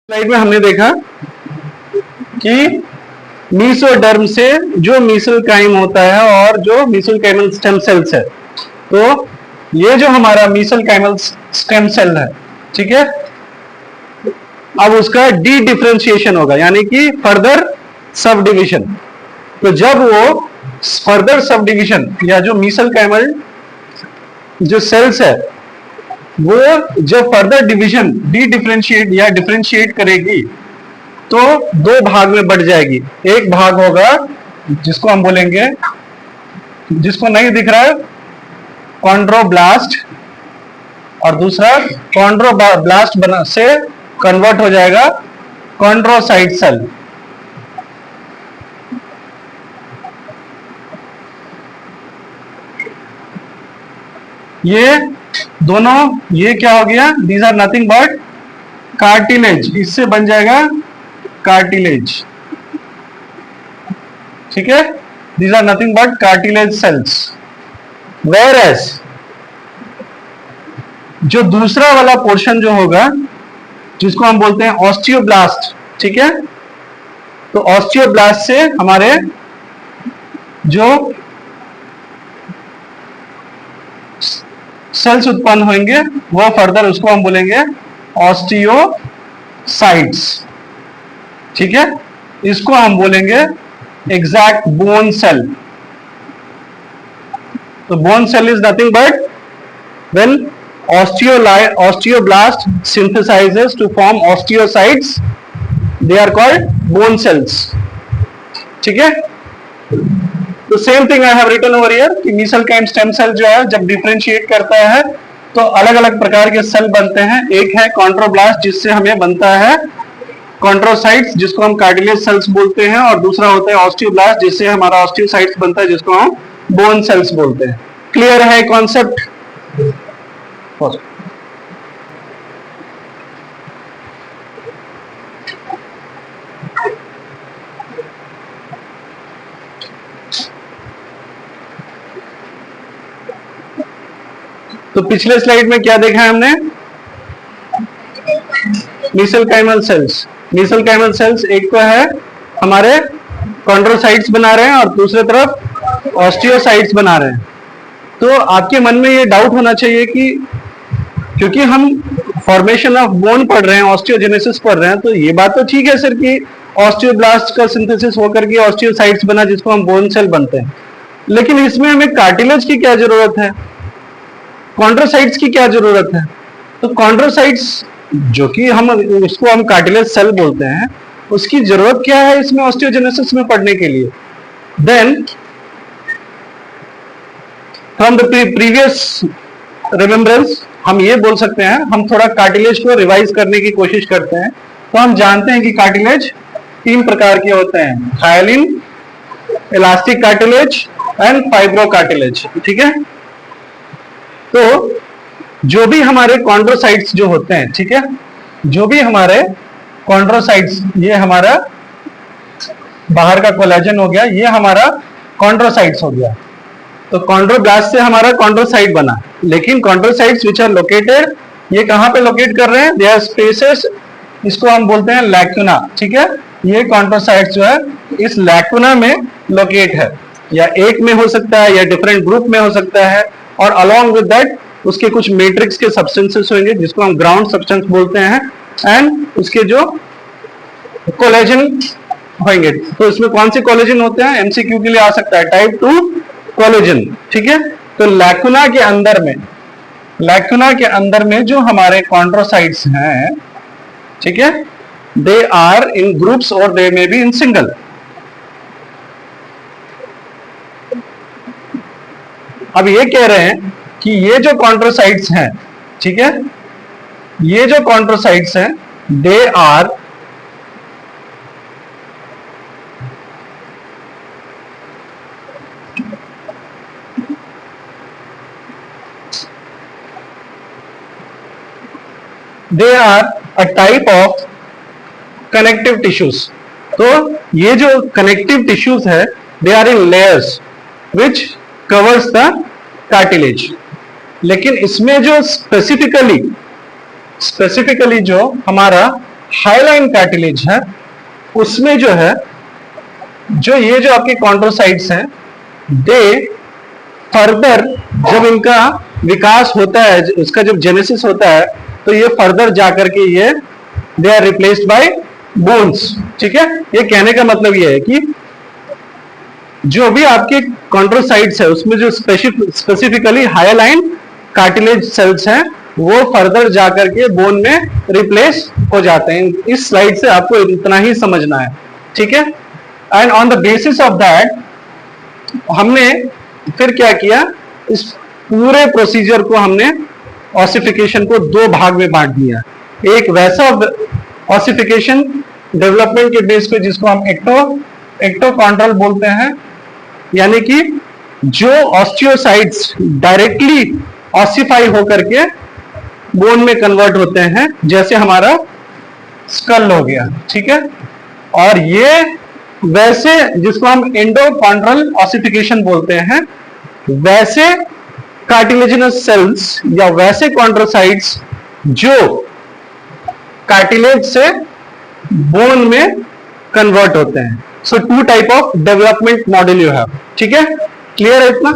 Slide में हमने देखा कि मीसोडर्म से जो मीसेलकाइम होता है और जो मीसेलकाइमल स्टेम सेल्स है, तो ये जो हमारा मीसेलकाइमल स्टेम सेल है, ठीक है, अब उसका डी डिफरेंशिएशन होगा, यानी कि फर्दर सब डिविजन। तो जब वो फर्दर सब डिविजन या जो मीसेलकाइमल जो सेल्स है वो जब फर्दर डिवीजन डी डिफरेंशिएट या डिफरेंशिएट करेगी तो दो भाग में बढ़ जाएगी। एक भाग होगा जिसको हम बोलेंगे, जिसको नहीं दिख रहा है, कॉन्ड्रोब्लास्ट, और दूसरा कॉन्ड्रोब्लास्ट से कन्वर्ट हो जाएगा कॉन्ड्रोसाइट सेल। ये दोनों, ये क्या हो गया, these are nothing but cartilage, इससे बन जाएगा कार्टिलेज, ठीक है, these are nothing but cartilage cells. Whereas जो दूसरा वाला पोर्शन जो होगा जिसको हम बोलते हैं ऑस्टियोब्लास्ट, ठीक है, तो ऑस्टियोब्लास्ट से हमारे जो सेल्स उत्पन्न होंगे वो फर्दर उसको हम बोलेंगे ऑस्टियोसाइट्स, ठीक है, इसको हम बोलेंगे एग्जैक्ट बोन सेल। तो bone cell is nothing but when osteoblast synthesizes to form osteocytes, they are called bone cells, ठीक है। तो same thing I have written over here कि मीसेलकाइम स्टेम सेल जो है जब डिफरेंशिएट करता है तो अलग अलग प्रकार के सेल बनते हैं। एक है कॉन्ड्रोब्लास्ट जिससे हमें बनता है कॉन्ड्रोसाइट्स जिसको हम कार्टिलेज सेल्स बोलते हैं, और दूसरा होता है ऑस्टियोब्लास्ट जिससे हमारा ऑस्टियोसाइट्स बनता है जिसको हम बोन सेल्स बोलते हैं। क्लियर है कॉन्सेप्ट? तो पिछले स्लाइड में क्या देखा है हमने, मीसेलकाइमल सेल्स। मीसेलकाइमल सेल्स एक तो है हमारे कॉन्ड्रोसाइट्स बना रहे हैं और दूसरे तरफ ऑस्टियोसाइट्स बना रहे हैं। तो आपके मन में ये डाउट होना चाहिए कि क्योंकि हम फॉर्मेशन ऑफ बोन पढ़ रहे हैं, ऑस्टियोजेनेसिस पढ़ रहे हैं, तो ये बात तो ठीक है सर कि ऑस्टियोब्लास्ट का सिंथेसिस होकर के ऑस्टियोसाइट्स बना जिसको हम बोन सेल बनते हैं, लेकिन इसमें हमें कार्टिलेज की क्या जरूरत है, कॉन्ड्रोसाइट्स की क्या जरूरत है? तो कॉन्ड्रोसाइट्स जो कि हम उसको हम कार्टिलेज सेल बोलते हैं, उसकी जरूरत क्या है इसमें ऑस्टियोजेनेसिस में पढ़ने के लिए? Then from the previous remembrance हम ये बोल सकते हैं, हम थोड़ा कार्टिलेज को रिवाइज करने की कोशिश करते हैं। तो हम जानते हैं कि कार्टिलेज तीन प्रकार के होते हैं, hyaline, elastic cartilage and fibro cartilage, ठीक है। तो जो भी हमारे कॉन्ड्रोसाइट्स जो होते हैं, ठीक है, जो भी हमारे कॉन्ड्रोसाइट्स, ये हमारा बाहर का कोलेजन हो गया, ये हमारा कॉन्ड्रोसाइट्स हो गया। तो कॉन्ड्रोब्लास्ट से हमारा कॉन्ड्रोसाइट बना, लेकिन कॉन्ड्रोसाइट्स विच आर लोकेटेड, ये कहां पे लोकेट कर रहे हैं, दे आर स्पेसेस, इसको हम बोलते हैं लैक्यूना, ठीक है। ये कॉन्ड्रोसाइट्स जो है इस लैक्यूना में लोकेट है, या एक में हो सकता है या डिफरेंट ग्रुप में हो सकता है, और अलोंग विद दैट उसके कुछ मैट्रिक्स के सब्सटेंसेस होंगे जिसको हम ग्राउंड सब्सटेंस बोलते हैं, एंड उसके जो कोलेजन होंगे। तो इसमें कौन से कोलेजन होते हैं, एमसीक्यू के लिए आ सकता है, टाइप 2 कोलेजन, ठीक है। तो लैक्यूना के अंदर में, लैक्यूना के अंदर में जो हमारे कॉन्ड्रोसाइट्स हैं, ठीक है, दे आर इन ग्रुप्स और दे मे बी इन सिंगल। अब ये कह रहे हैं कि ये जो कॉन्ड्रोसाइट्स हैं, ठीक है, ये जो कॉन्ड्रोसाइट्स हैं, they are a type of connective tissues. तो ये जो कनेक्टिव टिश्यूज है, they are in layers which covers the cartilage. लेकिन इसमें जो स्पेसिफिकली जो हमारा हाइलाइन कार्टिलेज है उसमें जो है, जो ये जो आपके कॉन्ड्रोसाइट्स हैं, दे फर्दर जब इनका विकास होता है, उसका जब जेनेसिस होता है, तो ये फर्दर जाकर के ये they are replaced by bones. ठीक है, ये कहने का मतलब ये है कि जो भी आपके कॉन्ड्रोसाइट्स है उसमें जो स्पेसिफिकली हाइलाइन कार्टिलेज सेल्स हैं, वो फर्दर जाकर के बोन में रिप्लेस हो जाते हैं। इस स्लाइड से आपको इतना ही समझना है। ठीक है, and on the basis of that हमने फिर क्या किया, इस पूरे प्रोसीजर को हमने ऑसिफिकेशन को दो भाग में बांट दिया। एक वैसा ऑसिफिकेशन डेवलपमेंट के बेस पे जिसको हम एक्टोकॉन्ड्रल बोलते हैं, यानी कि जो ऑस्टियोसाइट्स डायरेक्टली ऑसिफाई होकर के बोन में कन्वर्ट होते हैं, जैसे हमारा स्कल हो गया। ठीक है, और ये वैसे जिसको हम एंडोकॉन्ड्रल ऑसिफिकेशन बोलते हैं, वैसे कार्टिलेजिनस सेल्स या वैसे कॉन्ड्रोसाइट्स जो कार्टिलेज से बोन में कन्वर्ट होते हैं। So two type of development model you have. ठीक है, क्लियर है इतना?